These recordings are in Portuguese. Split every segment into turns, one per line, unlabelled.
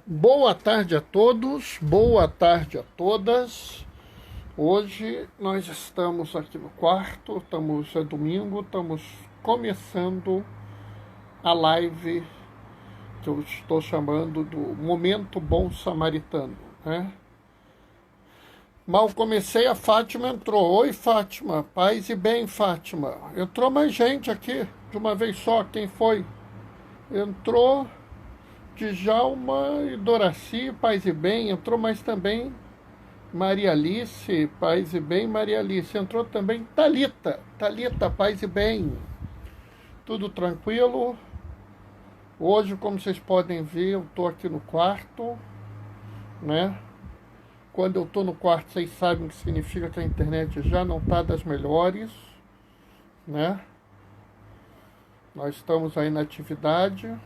Boa tarde a todos, boa tarde a todas. Hoje nós estamos aqui no quarto, é domingo, estamos começando a live que eu estou chamando do Momento Bom Samaritano, né? Mal comecei, a Fátima entrou. Oi, Fátima, paz e bem, Fátima. Entrou mais gente aqui, de uma vez só. Quem foi? Entrou Djalma e Doraci, paz e bem. Entrou mais também Maria Alice, paz e bem, Maria Alice. Entrou também Talita, Talita, paz e bem. Tudo tranquilo? Hoje, como vocês podem ver, eu estou aqui no quarto, né? Quando eu estou no quarto, vocês sabem o que significa que a internet já não está das melhores, né? Nós estamos aí na atividade, né?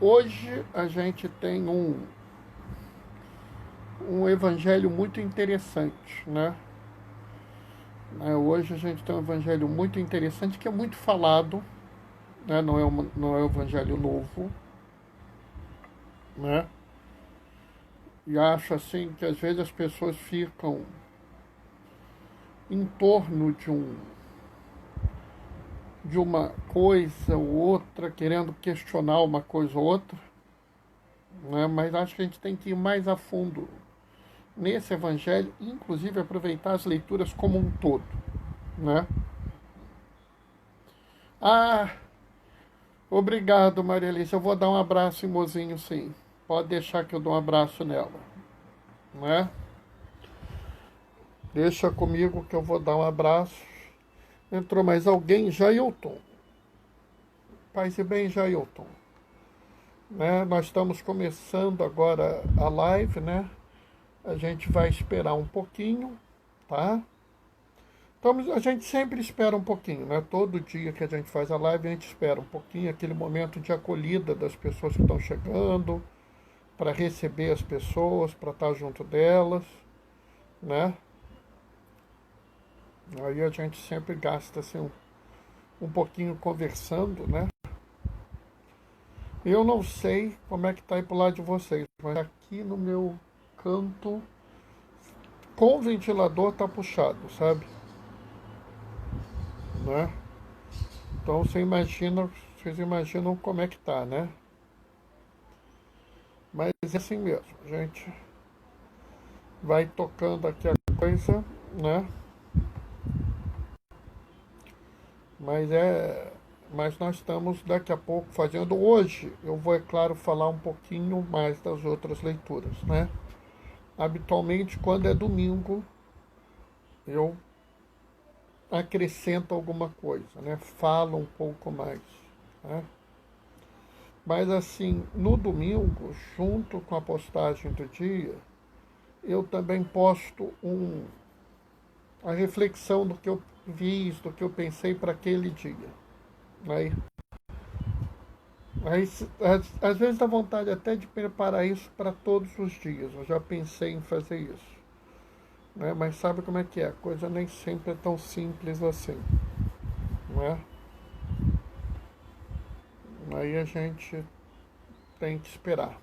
Hoje a gente tem um evangelho muito interessante, né? Hoje a gente tem um evangelho muito interessante que é muito falado, né? Não é um evangelho novo, né? E acho assim que às vezes as pessoas ficam em torno de uma coisa ou outra, querendo questionar uma coisa ou outra, né? Mas acho que a gente tem que ir mais a fundo nesse evangelho, e inclusive aproveitar as leituras como um todo, né? Ah, obrigado, Maria Alice. Eu vou dar um abraço em mozinho, sim. Pode deixar que eu dou um abraço nela, né? Deixa comigo que eu vou dar um abraço. Entrou mais alguém? Jailton. Paz e bem, Jailton. Né? Nós estamos começando agora a live, né? A gente vai esperar um pouquinho, tá? Então, a gente sempre espera um pouquinho, né? Todo dia que a gente faz a live, a gente espera um pouquinho, aquele momento de acolhida das pessoas que estão chegando, para receber as pessoas, para estar junto delas, né? Aí a gente sempre gasta assim, um pouquinho conversando, né? Eu não sei como é que tá aí pro lado de vocês, mas aqui no meu canto, com o ventilador tá puxado, sabe? Né? Então vocês imaginam como é que tá, né? Mas é assim mesmo, a gente vai tocando aqui a coisa, né? Mas mas nós estamos daqui a pouco fazendo. Hoje eu vou, é claro, falar um pouquinho mais das outras leituras, né? Habitualmente, quando é domingo, eu acrescento alguma coisa, né? Falo um pouco mais, né? Mas assim, no domingo, junto com a postagem do dia, eu também posto a reflexão do que eu fiz, do que eu pensei para aquele dia. Aí, às vezes dá vontade até de preparar isso para todos os dias. Eu já pensei em fazer isso. Né? Mas sabe como é que é? A coisa nem sempre é tão simples assim. Né? Aí a gente tem que esperar.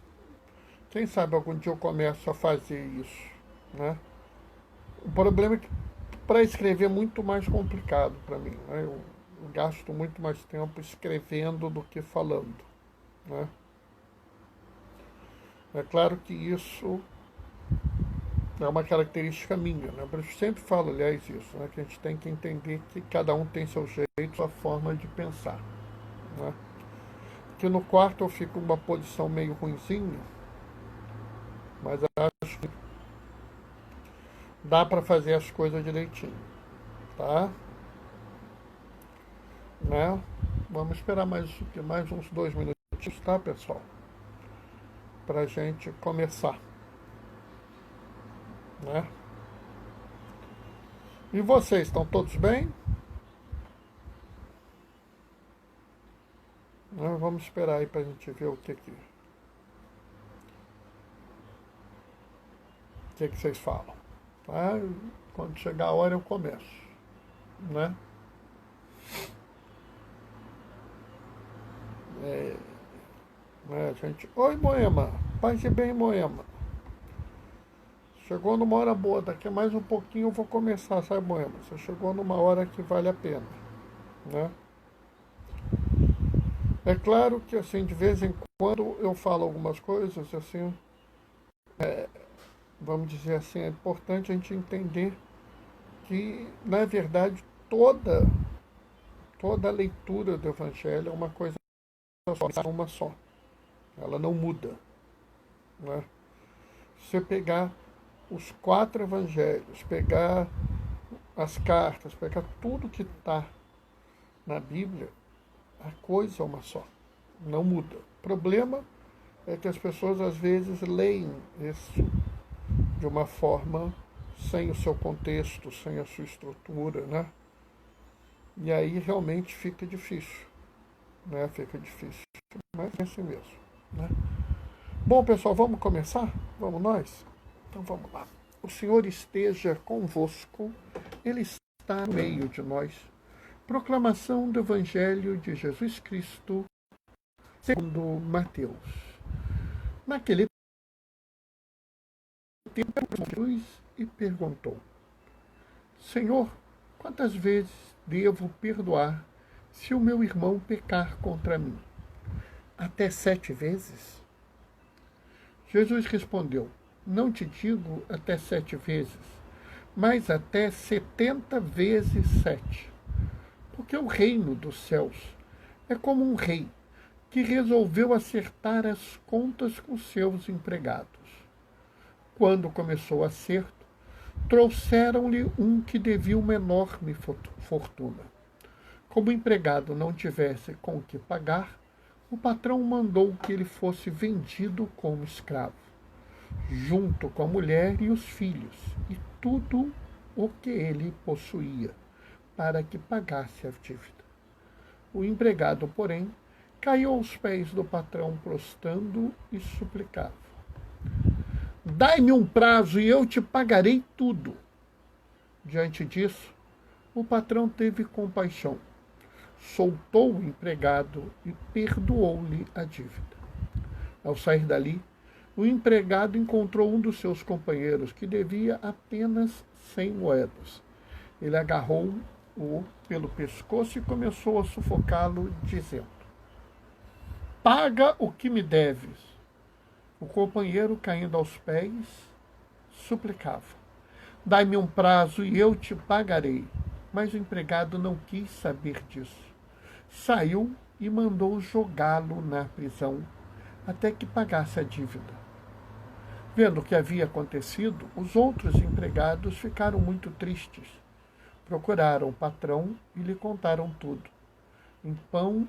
Quem sabe algum dia eu começo a fazer isso. Né? O problema é que para escrever é muito mais complicado para mim. Né? Eu gasto muito mais tempo escrevendo do que falando. Né? É claro que isso é uma característica minha. Né? Eu sempre falo, aliás, isso, né? Que a gente tem que entender que cada um tem seu jeito, sua forma de pensar. Né? Que no quarto eu fico numa posição meio ruinzinha, mas acho que dá para fazer as coisas direitinho, tá? Né? Vamos esperar mais uns 2 minutos, tá, pessoal? Pra gente começar, né? E vocês, estão todos bem? Né? Vamos esperar aí pra gente ver o que vocês falam, tá? Quando chegar a hora eu começo, né? Oi, Moema, paz e bem, Moema. Chegou numa hora boa, daqui a mais um pouquinho eu vou começar, sabe, Moema? Você chegou numa hora que vale a pena, né? É claro que, assim, de vez em quando eu falo algumas coisas, assim, vamos dizer assim, é importante a gente entender que, na verdade, toda a leitura do Evangelho é uma coisa só, uma só. Ela não muda, né? Se você pegar os 4 evangelhos, pegar as cartas, pegar tudo que está na Bíblia, a coisa é uma só, não muda. O problema é que as pessoas às vezes leem isso de uma forma sem o seu contexto, sem a sua estrutura, né? E aí realmente fica difícil, né? Fica difícil, mas é assim mesmo, né? Bom, pessoal, vamos começar? Vamos nós? Então vamos lá. O Senhor esteja convosco, Ele está no meio de nós. Proclamação do Evangelho de Jesus Cristo, segundo Mateus. Naquele tempo, Jesus e perguntou: Senhor, quantas vezes devo perdoar se o meu irmão pecar contra mim? Até 7 vezes? Jesus respondeu: Não te digo até 7 vezes, mas até 70 vezes 7. Porque o reino dos céus é como um rei que resolveu acertar as contas com seus empregados. Quando começou o acerto, trouxeram-lhe um que devia uma enorme fortuna. Como o empregado não tivesse com o que pagar, o patrão mandou que ele fosse vendido como escravo, junto com a mulher e os filhos, e tudo o que ele possuía, para que pagasse a dívida. O empregado, porém, caiu aos pés do patrão, prostrando e suplicava: Dai-me um prazo e eu te pagarei tudo. Diante disso, o patrão teve compaixão, soltou o empregado e perdoou-lhe a dívida. Ao sair dali, o empregado encontrou um dos seus companheiros que devia apenas 100 moedas. Ele agarrou-o pelo pescoço e começou a sufocá-lo, dizendo: Paga o que me deves. O companheiro, caindo aos pés, suplicava: Dai-me um prazo e eu te pagarei. Mas o empregado não quis saber disso. Saiu e mandou jogá-lo na prisão até que pagasse a dívida. Vendo o que havia acontecido, os outros empregados ficaram muito tristes. Procuraram o patrão e lhe contaram tudo. Então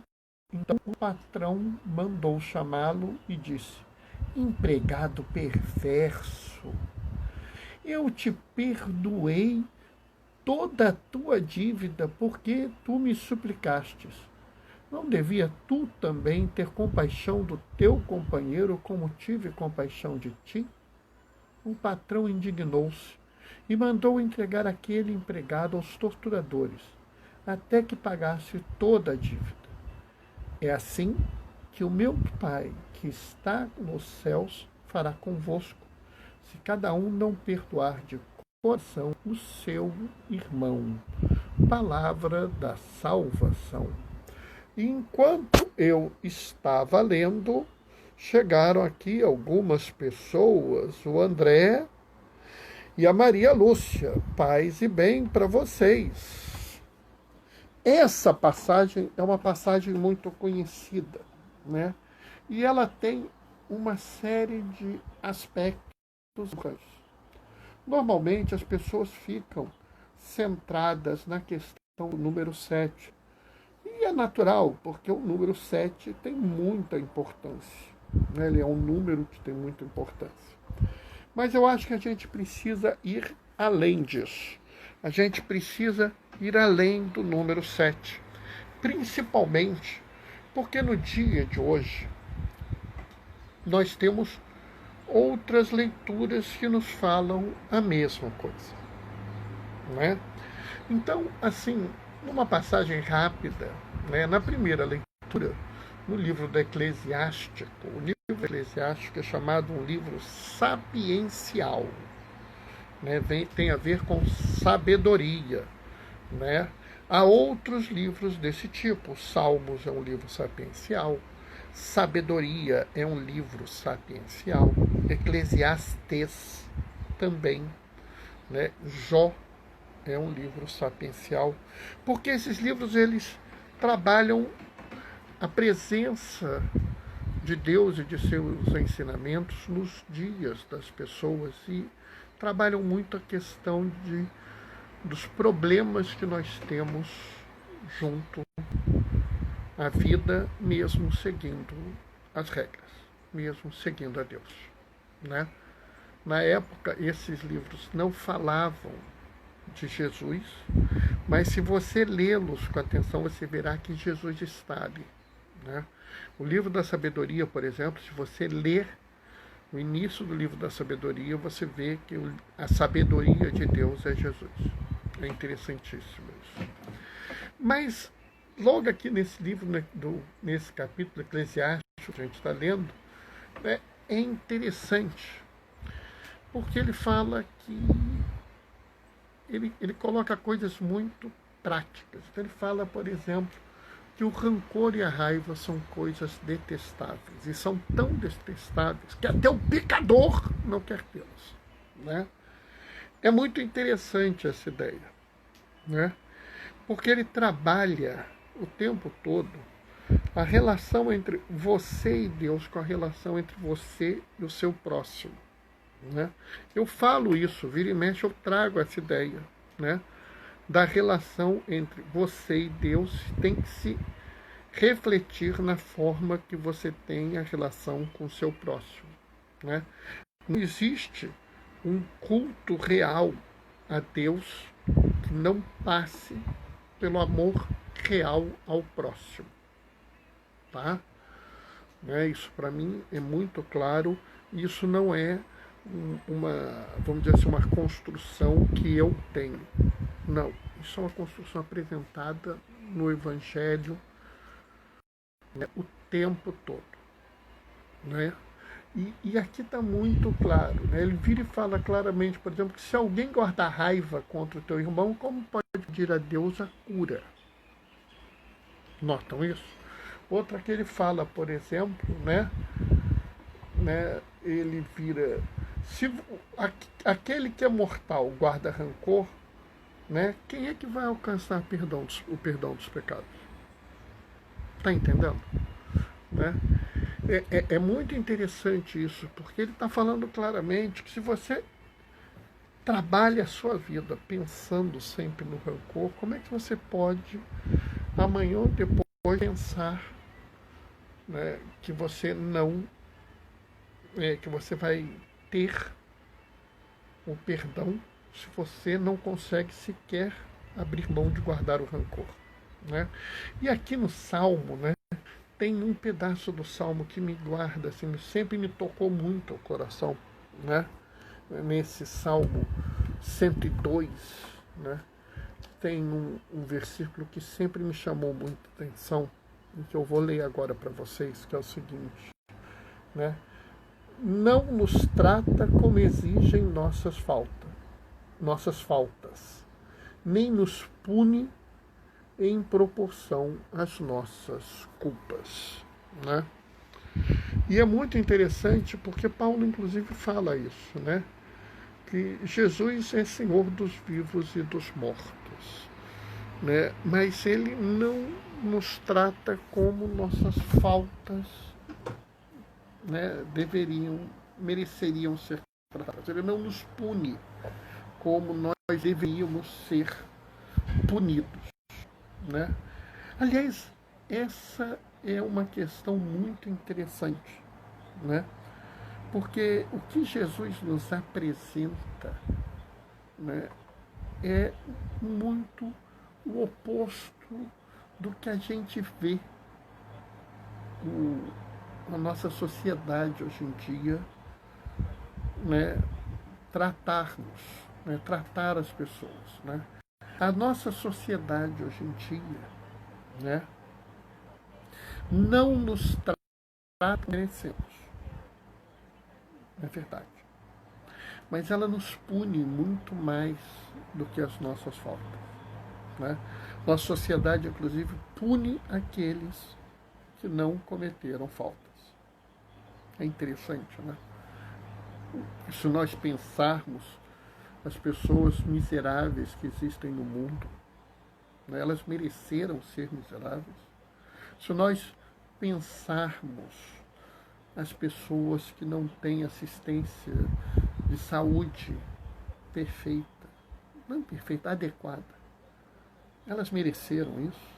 o patrão mandou chamá-lo e disse: Empregado perverso, eu te perdoei toda a tua dívida porque tu me suplicastes. Não devia tu também ter compaixão do teu companheiro como tive compaixão de ti? O patrão indignou-se e mandou entregar aquele empregado aos torturadores, até que pagasse toda a dívida. É assim que o meu Pai, que está nos céus, fará convosco, se cada um não perdoar de coração o seu irmão. Palavra da salvação. Enquanto eu estava lendo, chegaram aqui algumas pessoas, o André e a Maria Lúcia. Paz e bem para vocês. Essa passagem é uma passagem muito conhecida, né? E ela tem uma série de aspectos. Normalmente as pessoas ficam centradas na questão do número 7. E é natural, porque o número 7 tem muita importância, né? Ele é um número que tem muita importância. Mas eu acho que a gente precisa ir além disso. A gente precisa ir além do número 7. Principalmente porque no dia de hoje nós temos outras leituras que nos falam a mesma coisa, né? Então, assim, numa passagem rápida, né, na primeira leitura, no livro do Eclesiástico. O livro eclesiástico é chamado um livro sapiencial, né? Tem a ver com sabedoria, né? Há outros livros desse tipo. Salmos é um livro sapiencial, Sabedoria é um livro sapiencial, Eclesiastes também, né? Jó é um livro sapiencial, porque esses livros eles trabalham a presença de Deus e de seus ensinamentos nos dias das pessoas e trabalham muito a questão dos problemas que nós temos junto à vida, mesmo seguindo as regras, mesmo seguindo a Deus, né? Na época, esses livros não falavam de Jesus, mas se você lê-los com atenção, você verá que Jesus está ali, né? O livro da sabedoria, por exemplo, se você ler o início do livro da sabedoria, você vê que a sabedoria de Deus é Jesus. É interessantíssimo isso. Mas, logo aqui nesse livro, nesse capítulo eclesiástico que a gente está lendo, é interessante, porque ele fala que ele coloca coisas muito práticas. Então, ele fala, por exemplo, que o rancor e a raiva são coisas detestáveis, e são tão detestáveis que até o pecador não quer tê-las, né? É muito interessante essa ideia, né? Porque ele trabalha o tempo todo a relação entre você e Deus com a relação entre você e o seu próximo, né? Eu falo isso, vira e mexe, eu trago essa ideia, né? Da relação entre você e Deus tem que se refletir na forma que você tem a relação com o seu próximo, né? Não existe um culto real a Deus que não passe pelo amor real ao próximo, tá? Isso para mim é muito claro. Isso não é vamos dizer assim, uma construção que eu tenho. Não, isso é uma construção apresentada no Evangelho, né, o tempo todo, né? E aqui está muito claro, né? Ele vira e fala claramente, por exemplo, que se alguém guardar raiva contra o teu irmão, como pode pedir a Deus a cura? Notam isso? Outra que ele fala, por exemplo, né? Ele vira... Se aquele que é mortal guarda rancor, né? Quem é que vai alcançar o perdão dos pecados? Está entendendo? Né? É muito interessante isso, porque ele está falando claramente que se você trabalha a sua vida pensando sempre no rancor, como é que você pode, amanhã ou depois, pensar, né, que você não... que você vai ter o perdão se você não consegue sequer abrir mão de guardar o rancor, né? E aqui no Salmo, né, tem um pedaço do Salmo que me guarda, assim, sempre me tocou muito o coração, né? Nesse Salmo 102, né, tem um versículo que sempre me chamou muita atenção, e que eu vou ler agora para vocês, que é o seguinte, né? Não nos trata como exigem nossas faltas, nem nos pune em proporção às nossas culpas, né? E é muito interessante porque Paulo inclusive fala isso, né? Que Jesus é Senhor dos vivos e dos mortos, né? Mas ele não nos trata como nossas faltas, né, mereceriam ser tratadas. Ele não nos pune como nós deveríamos ser punidos, né? Aliás, essa é uma questão muito interessante, né? Porque o que Jesus nos apresenta, né, é muito o oposto do que a gente vê na nossa sociedade hoje em dia, né, tratar as pessoas, né? A nossa sociedade hoje em dia, né, não nos trata como merecemos. É verdade. Mas ela nos pune muito mais do que as nossas faltas. Né? Nossa sociedade, inclusive, pune aqueles que não cometeram faltas. É interessante, né? Se nós pensarmos as pessoas miseráveis que existem no mundo, né, elas mereceram ser miseráveis. Se nós pensarmos as pessoas que não têm assistência de saúde perfeita, não perfeita, adequada, elas mereceram isso.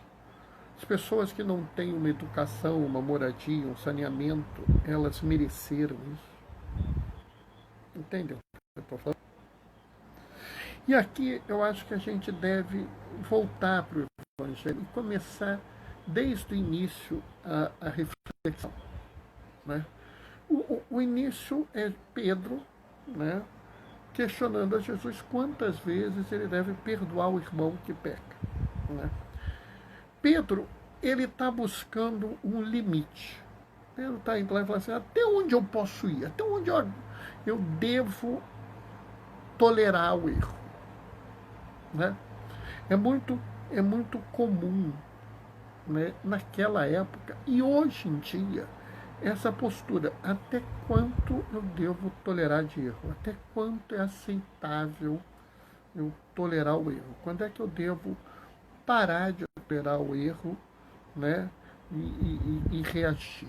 As pessoas que não têm uma educação, uma moradia, um saneamento, elas mereceram isso. Entendeu o que eu estou falando? E aqui eu acho que a gente deve voltar para o Evangelho e começar desde o início a reflexão. Né? O início é Pedro, né, questionando a Jesus quantas vezes ele deve perdoar o irmão que peca. Né? Pedro, ele está buscando um limite. Pedro está indo lá e fala assim, até onde eu posso ir? Até onde eu devo tolerar o erro? Né? É muito comum, né, naquela época e hoje em dia essa postura, até quanto eu devo tolerar de erro? Até quanto é aceitável eu tolerar o erro? Quando é que eu devo parar de tolerar o erro, né, e reagir?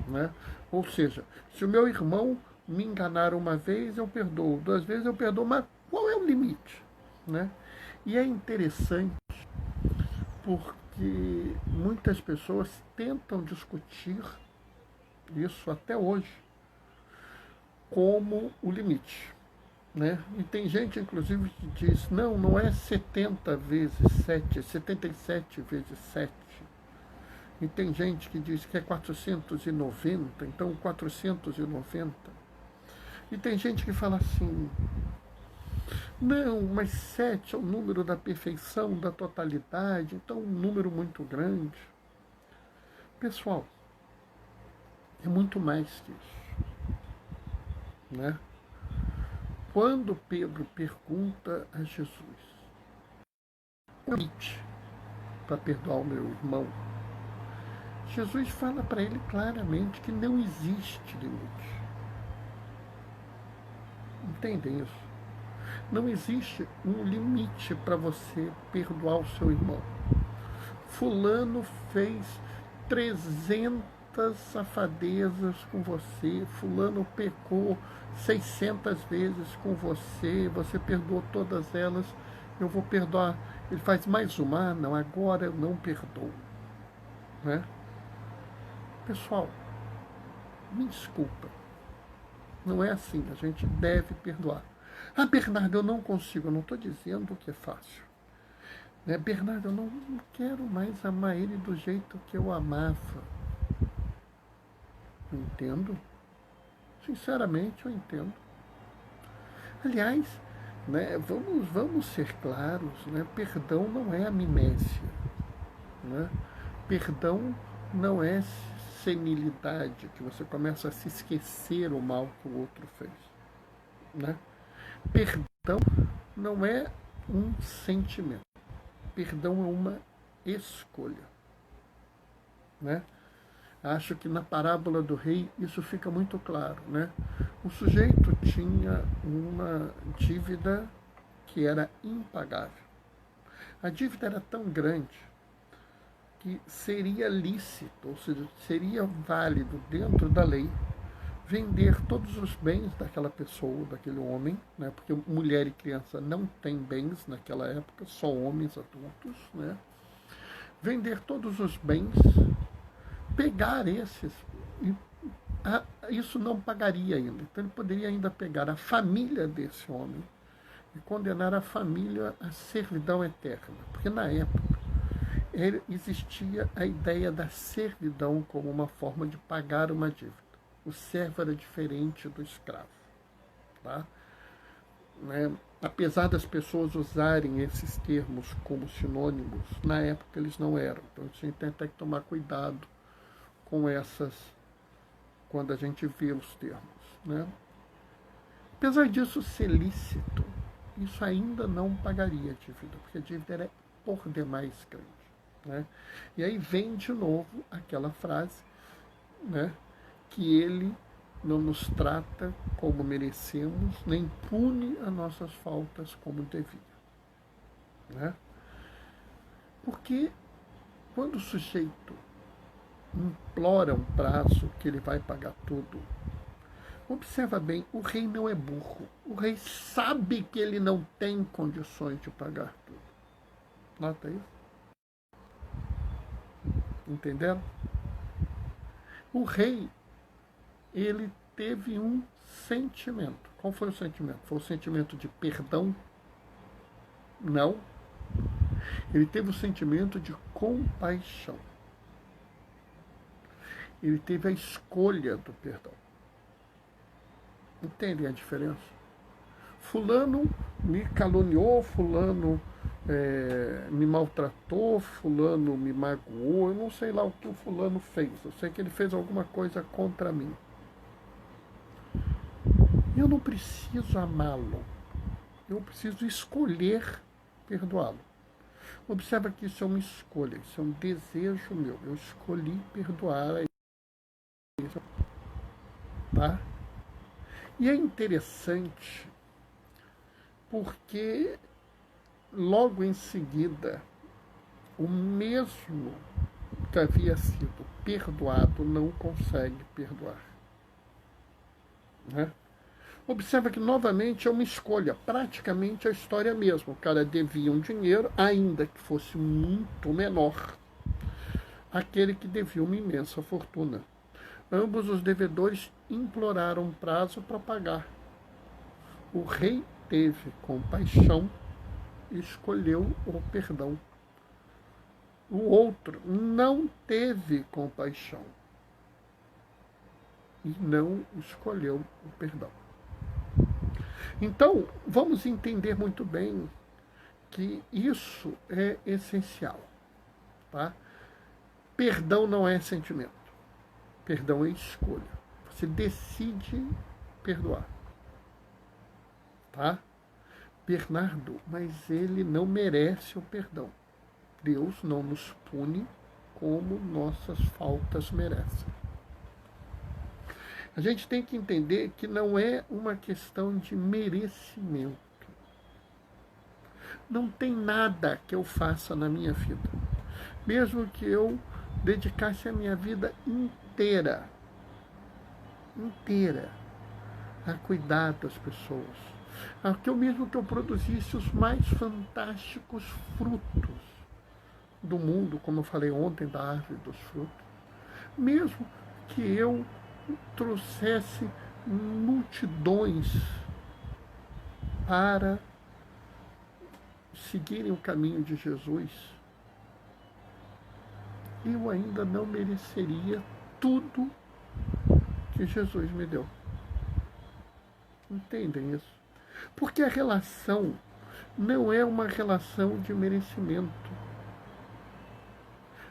Né? Ou seja, se o meu irmão me enganar uma vez, eu perdoo. 2 vezes eu perdoo, mas qual é o limite? Né? E é interessante porque muitas pessoas tentam discutir isso até hoje como o limite. Né? E tem gente, inclusive, que diz, não é 70 vezes 7, é 77 vezes 7. E tem gente que diz que é 490, então 490. E tem gente que fala assim, não, mas 7 é o número da perfeição, da totalidade, então um número muito grande. Pessoal, é muito mais que isso. Né? Quando Pedro pergunta a Jesus, qual é o limite para perdoar o meu irmão? Jesus fala para ele claramente que não existe limite. Entendem isso? Não existe um limite para você perdoar o seu irmão. Fulano fez 300 safadezas com você, fulano pecou 600 vezes com você, você perdoou todas elas, eu vou perdoar. Ele faz mais uma, não, agora eu não perdoo. Né? Pessoal, me desculpa, não é assim, a gente deve perdoar. Ah, Bernardo, eu não consigo, eu não estou dizendo que é fácil. Né? Bernardo, eu não quero mais amar ele do jeito que eu amava. Eu entendo. Sinceramente, eu entendo. Aliás, né, vamos ser claros, né? Perdão não é amnésia. Né? Perdão não é senilidade, que você começa a se esquecer o mal que o outro fez. Né? Perdão não é um sentimento. Perdão é uma escolha. Né? Acho que na parábola do rei isso fica muito claro. Né? O sujeito tinha uma dívida que era impagável. A dívida era tão grande que seria lícito, ou seja, seria válido dentro da lei vender todos os bens daquela pessoa, daquele homem, né? Porque mulher e criança não têm bens naquela época, só homens adultos, né? Vender todos os bens, pegar esses, isso não pagaria ainda. Então ele poderia ainda pegar a família desse homem e condenar a família à servidão eterna. Porque na época existia a ideia da servidão como uma forma de pagar uma dívida. O servo era diferente do escravo. Tá? Né? apesar das pessoas usarem esses termos como sinônimos, na época eles não eram. Então a gente tem até que tomar cuidado com essas, quando a gente vê os termos, né? Apesar disso ser lícito, isso ainda não pagaria a dívida, porque a dívida era por demais grande, né? E aí vem de novo aquela frase, né, que ele não nos trata como merecemos, nem pune as nossas faltas como devia, né? Porque quando o sujeito implora um prazo que ele vai pagar tudo, observa bem, o rei não é burro. O rei sabe que ele não tem condições de pagar tudo. Nota isso? Entenderam? O rei, ele teve um sentimento. Qual foi o sentimento? Foi o sentimento de perdão? Não. Ele teve o sentimento de compaixão. Ele teve a escolha do perdão. Entendem a diferença? Fulano me caluniou, fulano me maltratou, fulano me magoou, eu não sei lá o que o fulano fez, eu sei que ele fez alguma coisa contra mim. Eu não preciso amá-lo, eu preciso escolher perdoá-lo. Observa que isso é uma escolha, isso é um desejo meu, eu escolhi perdoar a ele, tá? E é interessante porque logo em seguida, o mesmo que havia sido perdoado não consegue perdoar, né? Observa que novamente é uma escolha, praticamente a história mesmo. O cara devia um dinheiro, ainda que fosse muito menor, àquele que devia uma imensa fortuna. Ambos os devedores imploraram um prazo para pagar. O rei teve compaixão e escolheu o perdão. O outro não teve compaixão e não escolheu o perdão. Então, vamos entender muito bem que isso é essencial, tá? Perdão não é sentimento. Perdão é escolha. Você decide perdoar, tá? Bernardo, mas ele não merece o perdão. Deus não nos pune como nossas faltas merecem. A gente tem que entender que não é uma questão de merecimento. Não tem nada que eu faça na minha vida, mesmo que eu dedicasse a minha vida inteira a cuidar das pessoas, mesmo que eu produzisse os mais fantásticos frutos do mundo, como eu falei ontem da árvore dos frutos, mesmo que eu trouxesse multidões para seguirem o caminho de Jesus, eu ainda não mereceria tudo que Jesus me deu. Entendem isso? Porque a relação não é uma relação de merecimento.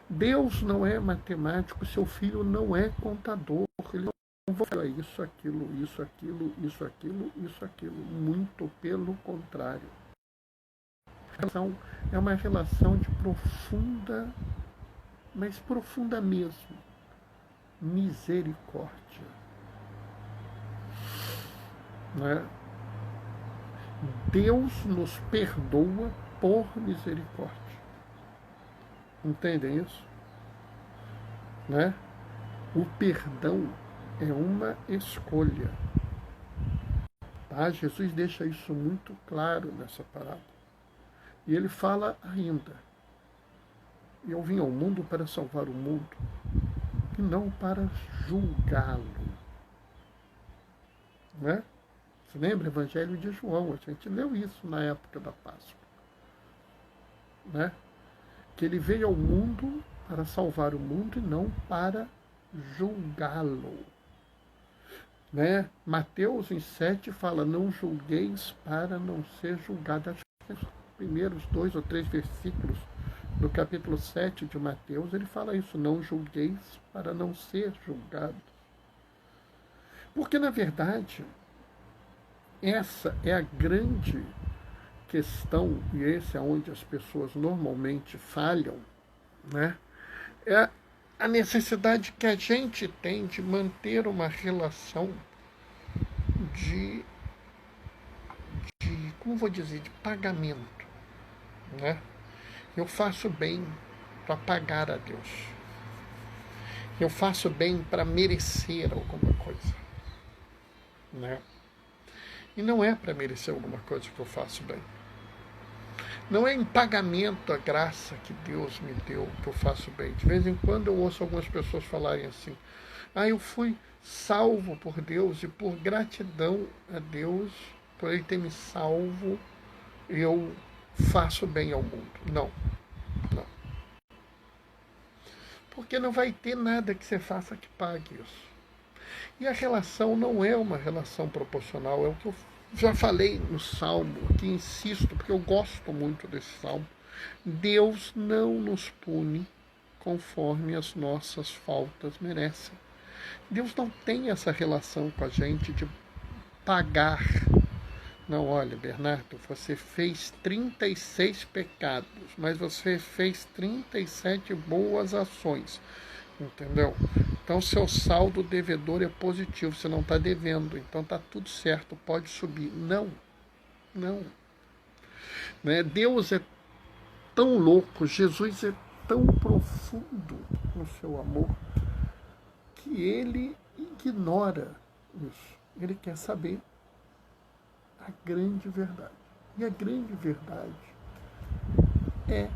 Deus não é matemático, seu filho não é contador. Ele não vai falar isso, aquilo, isso, aquilo, isso, aquilo, isso, aquilo. Muito pelo contrário. A relação é uma relação de profunda, mas profunda mesmo, misericórdia. Não é? Deus nos perdoa por misericórdia. Entendem isso? Né? O perdão é uma escolha. Tá? Jesus deixa isso muito claro nessa parábola. E ele fala ainda: eu vim ao mundo para salvar o mundo, e não para julgá-lo. Né? Você lembra o Evangelho de João? A gente leu isso na época da Páscoa. Né? Que ele veio ao mundo para salvar o mundo e não para julgá-lo. né? Mateus em 7 fala, não julgueis para não ser julgado. Acho que os primeiros 2 ou 3 versículos do capítulo 7 de Mateus, ele fala isso, não julgueis para não ser julgado. Porque, na verdade, essa é a grande questão, e esse é onde as pessoas normalmente falham, né? É a necessidade que a gente tem de manter uma relação de como vou dizer, de pagamento, né? Eu faço bem para pagar a Deus. Eu faço bem para merecer alguma coisa, né? E não é para merecer alguma coisa que eu faço bem. Não é em pagamento a graça que Deus me deu que eu faço bem. De vez em quando eu ouço algumas pessoas falarem assim, eu fui salvo por Deus e por gratidão a Deus, por Ele ter me salvo, eu faço bem ao mundo. Não, não. Porque não vai ter nada que você faça que pague isso. E a relação não é uma relação proporcional, é o que eu já falei no Salmo, que insisto, porque eu gosto muito desse Salmo. Deus não nos pune conforme as nossas faltas merecem. Deus não tem essa relação com a gente de pagar. Não, olha, Bernardo, você fez 36 pecados, mas você fez 37 boas ações. Entendeu? Então, seu saldo devedor é positivo, você não está devendo, então está tudo certo, pode subir. Não, não. Né? Deus é tão louco, Jesus é tão profundo no seu amor, que ele ignora isso. Ele quer saber a grande verdade. E a grande verdade é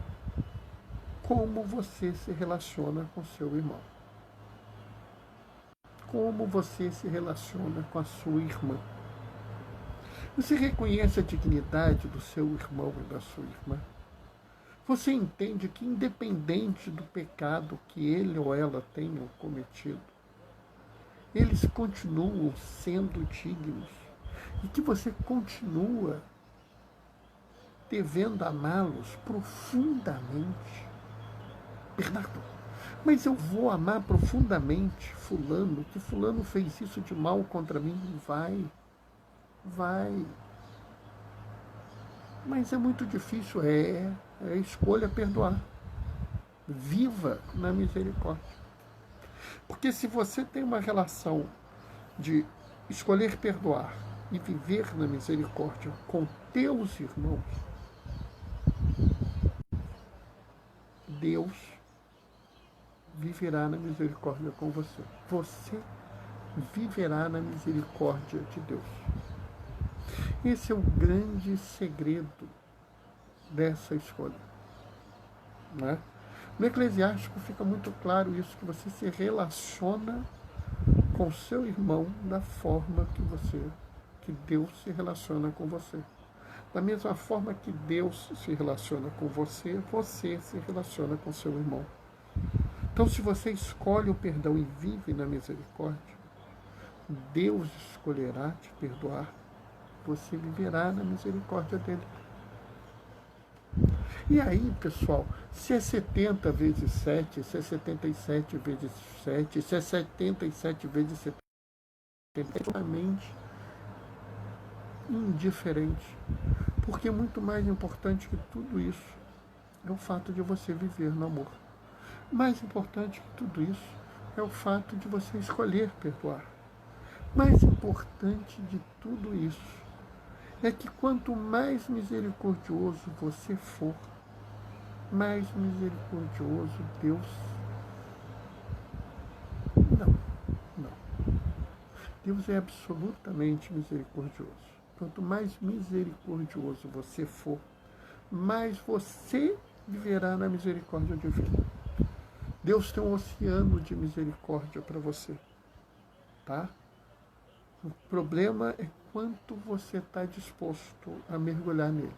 como você se relaciona com seu irmão. Como você se relaciona com a sua irmã. Você reconhece a dignidade do seu irmão e da sua irmã? Você entende que, independente do pecado que ele ou ela tenham cometido, eles continuam sendo dignos e que você continua devendo amá-los profundamente? Bernardo, mas eu vou amar profundamente fulano, que fulano fez isso de mal contra mim? Vai. Mas é muito difícil, é escolha perdoar. Viva na misericórdia. Porque se você tem uma relação de escolher perdoar e viver na misericórdia com teus irmãos, Deus viverá na misericórdia com você. Você viverá na misericórdia de Deus. Esse é o grande segredo dessa escolha, né? No Eclesiástico fica muito claro isso, que você se relaciona com seu irmão da forma que Deus se relaciona com você. Da mesma forma que Deus se relaciona com você, você se relaciona com seu irmão. Então, se você escolhe o perdão e vive na misericórdia, Deus escolherá te perdoar, você viverá na misericórdia dele. E aí, pessoal, se é 70 vezes 7, se é 77 vezes 7, se é 77 vezes 70, é totalmente indiferente. Porque muito mais importante que tudo isso é o fato de você viver no amor. Mais importante que tudo isso é o fato de você escolher perdoar. Mais importante de tudo isso é que quanto mais misericordioso você for, mais misericordioso Deus. Não. Deus é absolutamente misericordioso. Quanto mais misericordioso você for, mais você viverá na misericórdia divina. Deus tem um oceano de misericórdia para você, tá? O problema é quanto você está disposto a mergulhar nele.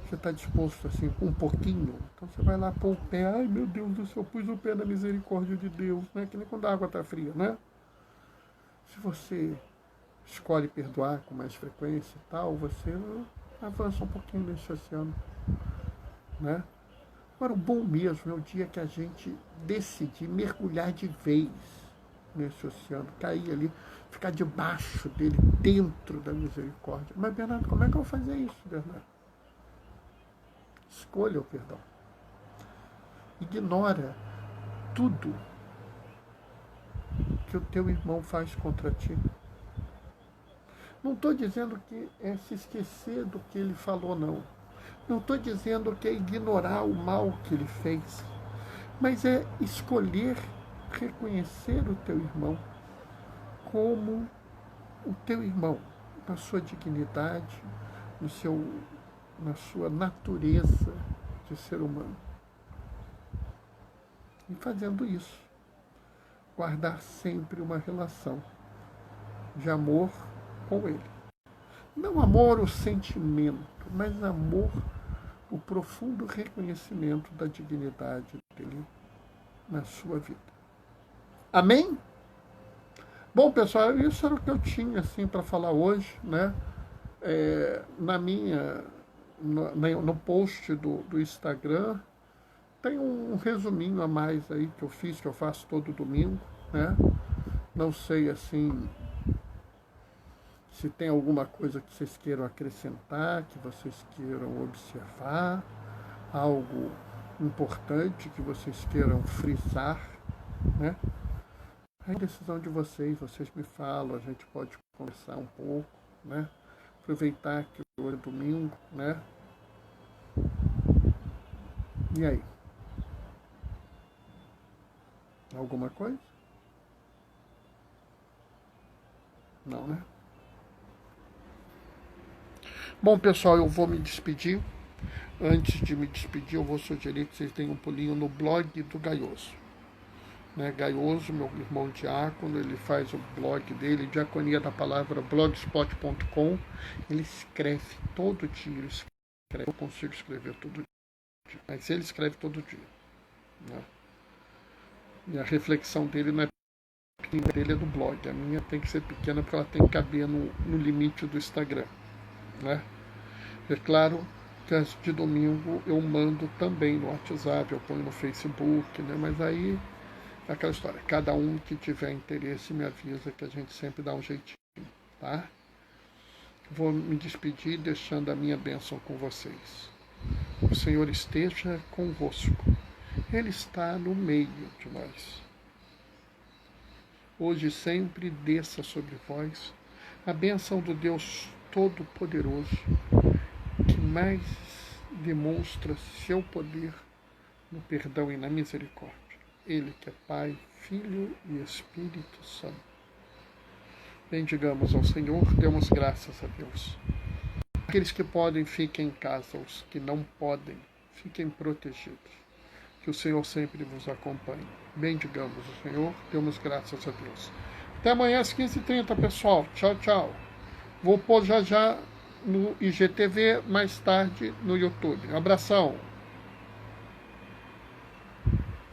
Você está disposto assim, com um pouquinho? Então você vai lá pôr o pé, ai meu Deus do céu, pus o pé na misericórdia de Deus, né? Que nem quando a água está fria, né? Se você escolhe perdoar com mais frequência e tal, você avança um pouquinho nesse oceano, né? Agora, o bom mesmo é o dia que a gente decidir mergulhar de vez nesse oceano, cair ali, ficar debaixo dele, dentro da misericórdia. Mas, Bernardo, como é que eu vou fazer isso, Bernardo? Escolha o perdão. Ignora tudo que o teu irmão faz contra ti. Não estou dizendo que é se esquecer do que ele falou, não. Não estou dizendo que é ignorar o mal que ele fez. Mas é escolher reconhecer o teu irmão como o teu irmão, na sua dignidade, na sua natureza de ser humano. E fazendo isso, guardar sempre uma relação de amor com ele. Não amor o sentimento, mas amor o profundo reconhecimento da dignidade dele na sua vida. Amém? Bom, pessoal, isso era o que eu tinha assim para falar hoje, né? No post do Instagram tem um resuminho a mais aí que eu faço todo domingo, né? Não sei assim se tem alguma coisa que vocês queiram acrescentar, que vocês queiram observar, algo importante que vocês queiram frisar, né? É a decisão de vocês me falam, a gente pode conversar um pouco, né? Aproveitar que hoje é domingo, né? E aí? Alguma coisa? Não, né? Bom, pessoal, eu vou me despedir. Antes de me despedir, eu vou sugerir que vocês deem um pulinho no blog do Gaioso. Né? Gaioso, meu irmão diácono, ele faz o blog dele, Diaconia da Palavra, blogspot.com. Ele escreve todo dia, eu consigo escrever todo dia, mas ele escreve todo dia. Né? E a reflexão dele não é pequena, dele é do blog. A minha tem que ser pequena porque ela tem que caber no limite do Instagram. Né? É claro que as de domingo eu mando também no WhatsApp, eu ponho no Facebook, né? Mas aí é aquela história, cada um que tiver interesse me avisa que a gente sempre dá um jeitinho, tá? Vou me despedir deixando a minha bênção com vocês. O Senhor esteja convosco, Ele está no meio de nós. Hoje e sempre desça sobre vós a bênção do Deus Todo-Poderoso, que mais demonstra seu poder no perdão e na misericórdia. Ele que é Pai, Filho e Espírito Santo. Bendigamos ao Senhor, demos graças a Deus. Aqueles que podem, fiquem em casa. Os que não podem, fiquem protegidos. Que o Senhor sempre vos acompanhe. Bendigamos o Senhor, demos graças a Deus. Até amanhã às 15h30, pessoal. Tchau, tchau. Vou pôr já no IGTV, mais tarde no YouTube. Um abração.